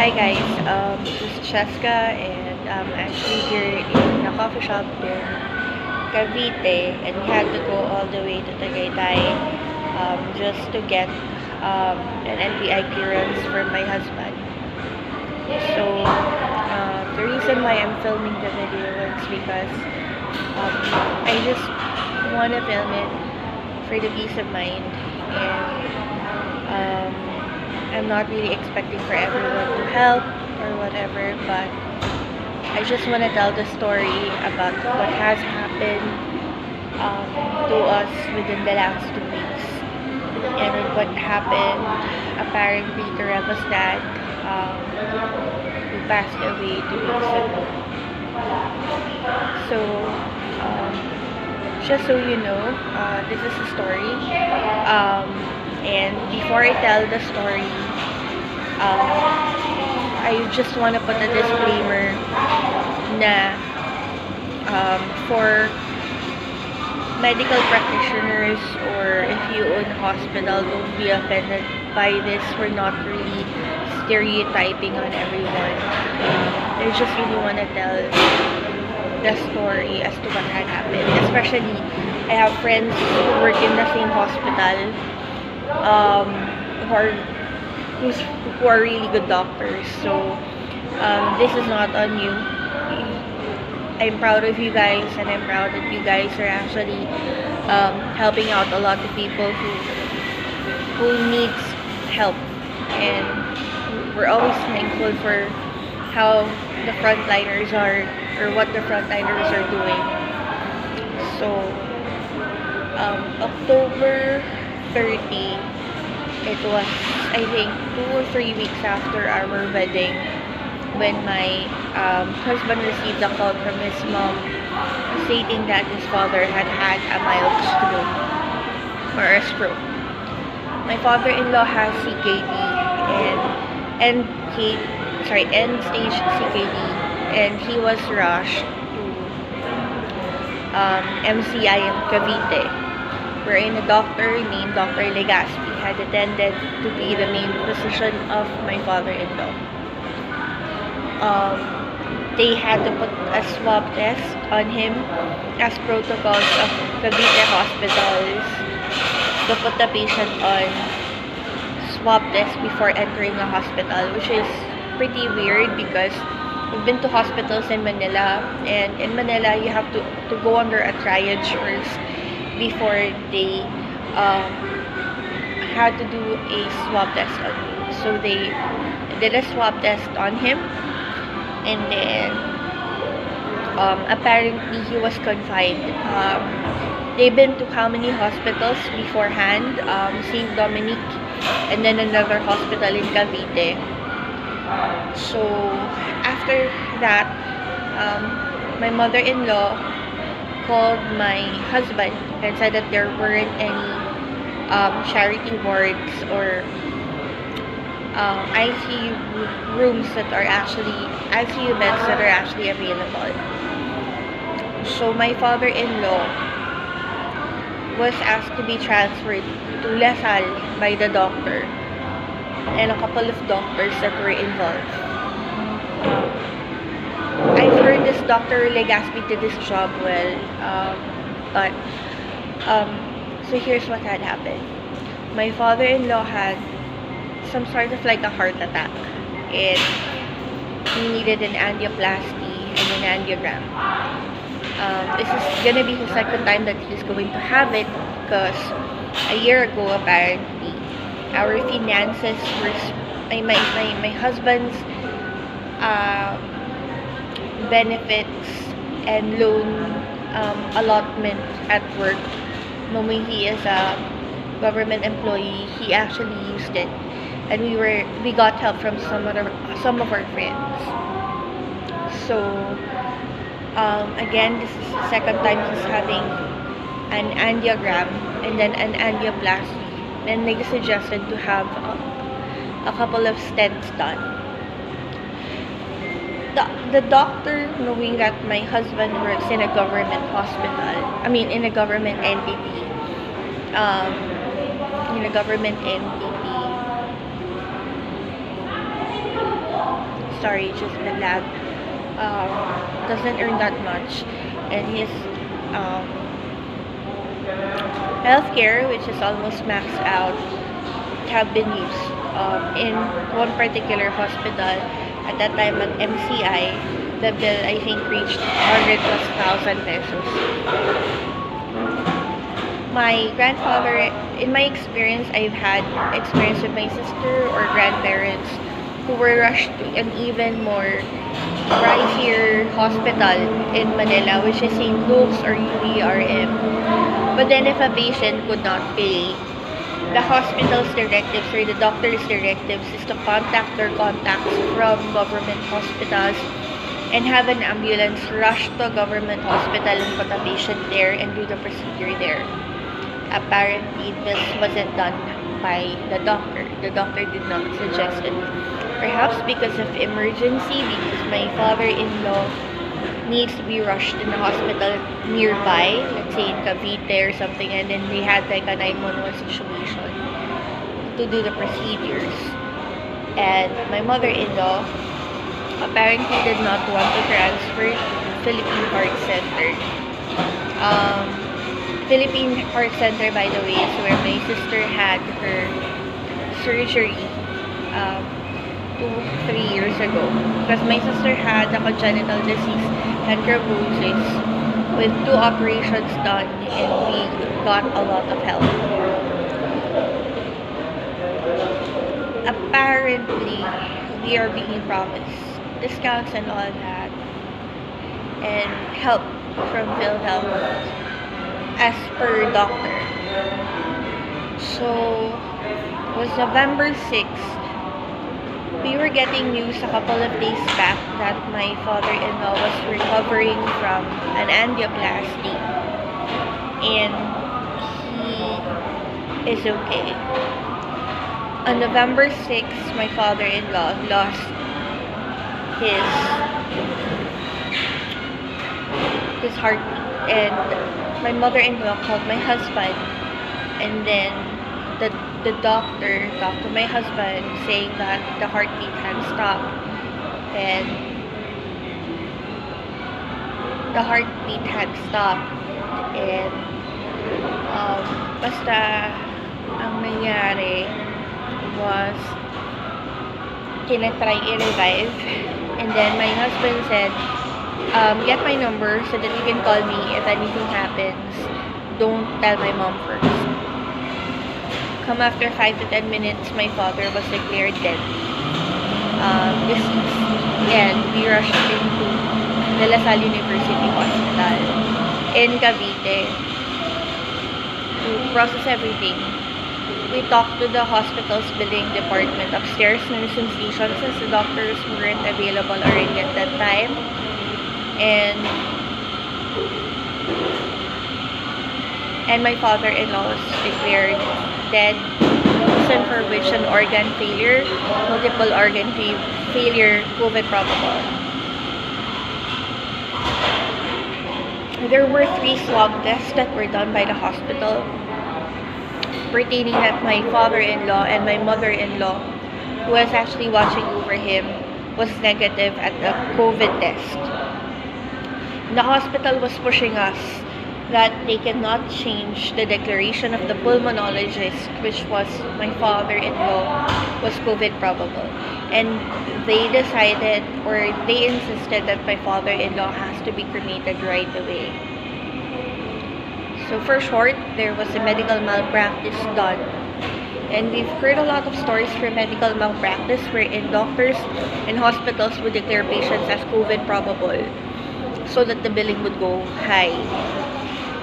Hi guys, this is Cheska and I'm actually here in a coffee shop in Cavite, and we had to go all the way to Tagaytay just to get an NBI clearance for my husband. So the reason why I'm filming the video is because I just want to film it for the peace of mind, and I'm not really expecting for everyone to help or whatever, but I just want to tell the story about what has happened to us within the last 2 weeks, and what happened apparently to Reva's dad, who passed away 2 weeks ago. So just so you know, this is a story, and before I tell the story, I just want to put a disclaimer na for medical practitioners, or if you own a hospital, don't be offended by this. We're not really stereotyping on everyone. I just really want to tell the story as to what had happened. Especially, I have friends who work in the same hospital, who are really good doctors. So this is not on you. I'm proud of you guys, and I'm proud that you guys are actually helping out a lot of people who needs help, and we're always thankful for how the frontliners are, or what the frontliners are doing. So October 30, it was, I think, 2 or 3 weeks after our wedding, when my husband received a call from his mom stating that his father had had a mild stroke, or a stroke. My father-in-law has CKD and end-stage CKD, and he was rushed to MCI in Cavite, wherein a doctor named Dr. Legaspi had attended to be the main physician of my father-in-law. They had to put a swab test on him, as protocols of Cavite hospitals, to put the patient on swab test before entering the hospital, which is pretty weird because we've been to hospitals in Manila, and in Manila you have to go under a triage first before they had to do a swab test on you. So they did a swab test on him, and then apparently he was confined. They've been to how many hospitals beforehand? St. Dominic, and then another hospital in Cavite. So after that, my mother-in-law called my husband and said that there weren't any charity wards or ICU rooms that are actually, ICU beds that are actually available. So my father-in-law was asked to be transferred to Lasal by the doctor and a couple of doctors that were involved. I've heard this Dr. Legaspi did this job well, but so here's what had happened. My father-in-law had some sort of like a heart attack, and he needed an angioplasty and an angiogram. This is gonna be the second time that he's going to have it, because a year ago apparently our finances were my husband's benefits and loan allotment at work, knowing he is a government employee, he actually used it, and we got help from some of our friends. So again, this is the second time he's having an angiogram and then an angioplasty, and they suggested to have a couple of stents done. The doctor, knowing that my husband works in a government hospital, in a government entity, sorry, just the lad doesn't earn that much, and his um, healthcare, which is almost maxed out, have been used in one particular hospital. At that time at MCI, the bill I think reached 100,000 pesos. My grandfather, in my experience, I've had experience with my sister or grandparents who were rushed to an even more pricier hospital in Manila, which is St. Luke's or UERM. But then if a patient could not pay, the hospital's directives or the doctor's directives is to contact their contacts from government hospitals and have an ambulance rush to a government hospital and put a patient there and do the procedure there. Apparently, this wasn't done by the doctor. The doctor did not suggest it. Perhaps because of emergency, because my father-in-law needs to be rushed in the hospital nearby, let's say in Cavite or something, and then they had like a 911 situation to do the procedures. And my mother-in-law apparently did not want to transfer to Philippine Heart Center. Philippine Heart Center, by the way, is where my sister had her surgery 2-3 years ago. Because my sister had a congenital disease and thrombosis with 2 operations done, and we got a lot of help. Apparently, we are being promised discounts and all that, and help from PhilHealth as per doctor. So, it was November 6th. We were getting news a couple of days back that my father-in-law was recovering from an angioplasty, and he is okay. On November 6th, my father-in-law lost his heartbeat, and my mother-in-law called my husband, and then the doctor talked to my husband saying that the heartbeat had stopped, and basta ang nangyari was tinatry i-revive, and then my husband said, get my number so that you can call me if anything happens. Don't tell my mom first. Come after 5 to 10 minutes, my father was declared dead, deceased, and we rushed into the La Salle University Hospital in Cavite to process everything. We talked to the hospital's billing department upstairs, nursing station, since the doctors weren't available already at that time. And my father-in-law was declared dead, reason for which an organ failure, multiple organ failure, COVID probable. There were 3 swab tests that were done by the hospital pertaining that my father-in-law and my mother-in-law, who was actually watching over him, was negative at the COVID test. The hospital was pushing us that they cannot change the declaration of the pulmonologist, which was my father-in-law, was COVID probable. And they decided, or they insisted, that my father-in-law has to be cremated right away. So for short, there was a medical malpractice done. And we've heard a lot of stories for medical malpractice wherein doctors and hospitals would declare patients as COVID probable so that the billing would go high,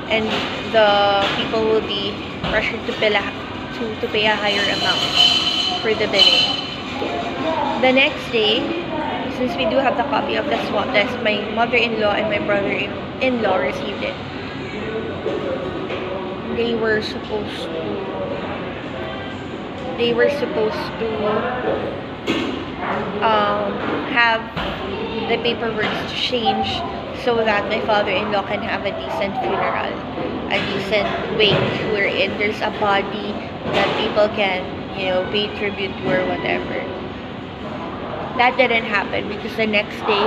and the people will be pressured to pay a higher amount for the billing. The next day, since we do have the copy of the swab test, my mother-in-law and my brother-in-law received it. They were supposed to have the paperwork changed so that my father-in-law can have a decent funeral, a decent wake wherein there's a body that people can, pay tribute to or whatever. That didn't happen because the next day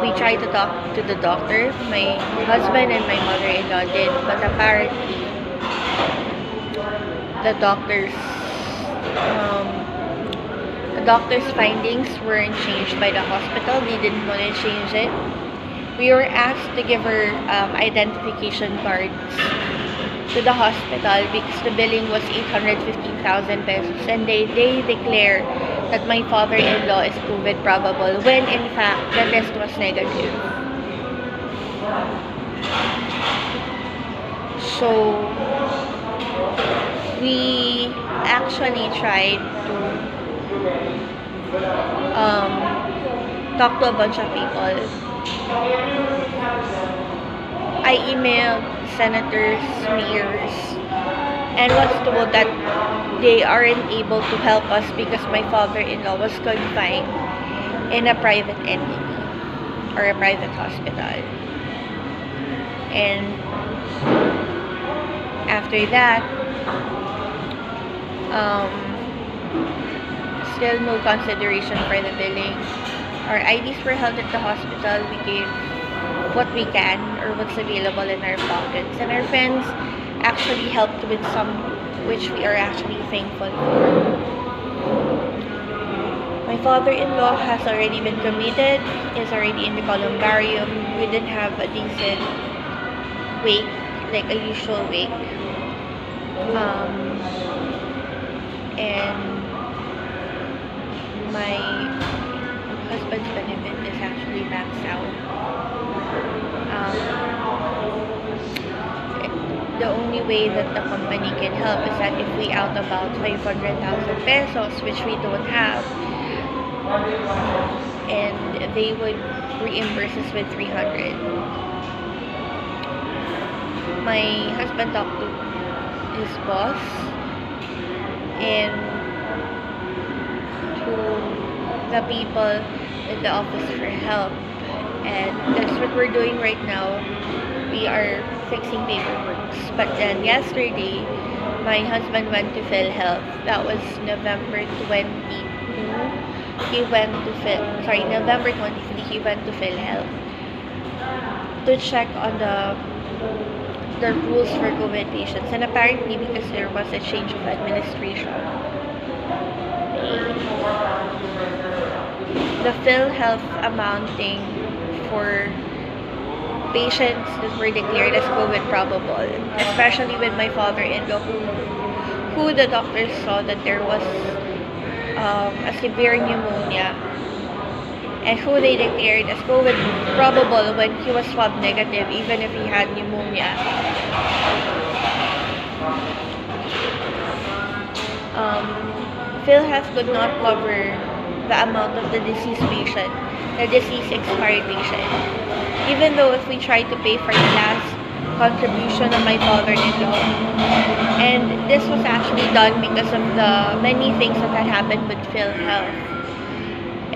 we tried to talk to the doctor. My husband and my mother-in-law did, but apparently the um, doctor's findings weren't changed by the hospital. They didn't want to change it. We were asked to give her identification cards to the hospital because the billing was 815,000 pesos, and they declare that my father-in-law is COVID probable when in fact the test was negative. So we actually tried to talk to a bunch of people. I emailed senators, mayors, and was told that they aren't able to help us because my father-in-law was confined in a private entity or a private hospital. And after that, still no consideration for the billing. Our IDs were held at the hospital. We gave what we can or what's available in our pockets, and our friends actually helped with some, which we are actually thankful for. My father-in-law has already been committed, is already in the columbarium. We didn't have a decent wake, like a usual wake. And my husband's benefit is actually maxed out. The only way that the company can help is that if we out about 500,000 pesos, which we don't have, and they would reimburse us with 300. My husband talked to his boss and to the people in the office for help, and that's what we're doing right now. We are fixing paperwork. But then yesterday, my husband went to PhilHealth. That was November 22. He went to November 23. He went to PhilHealth to check on the rules for COVID patients. And apparently, because there was a change of administration, the PhilHealth amounting for patients that were declared as COVID probable, especially with my father-in-law, who the doctors saw that there was a severe pneumonia, and who they declared as COVID probable when he was swab negative, even if he had pneumonia. PhilHealth could not cover the amount of the deceased patient, the deceased expired patient. Even though if we tried to pay for the last contribution of my father-in-law, and this was actually done because of the many things that had happened with PhilHealth,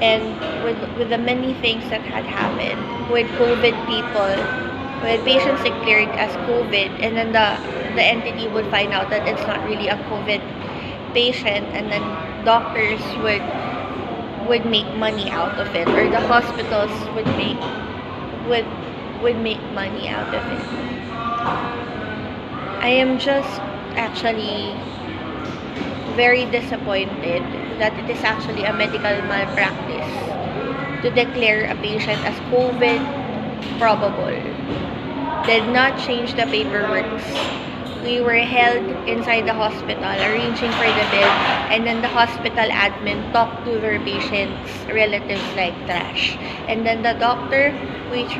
and with the many things that had happened with COVID people, with patients declared as COVID, and then the entity would find out that it's not really a COVID patient, and then doctors would make money out of it, or the hospitals would make money out of it. I am just actually very disappointed that it is actually a medical malpractice to declare a patient as COVID probable. Did not change the paperwork. We were held inside the hospital arranging for the bill, and then the hospital admin talked to their patients' relatives like trash. And then the doctor, we tried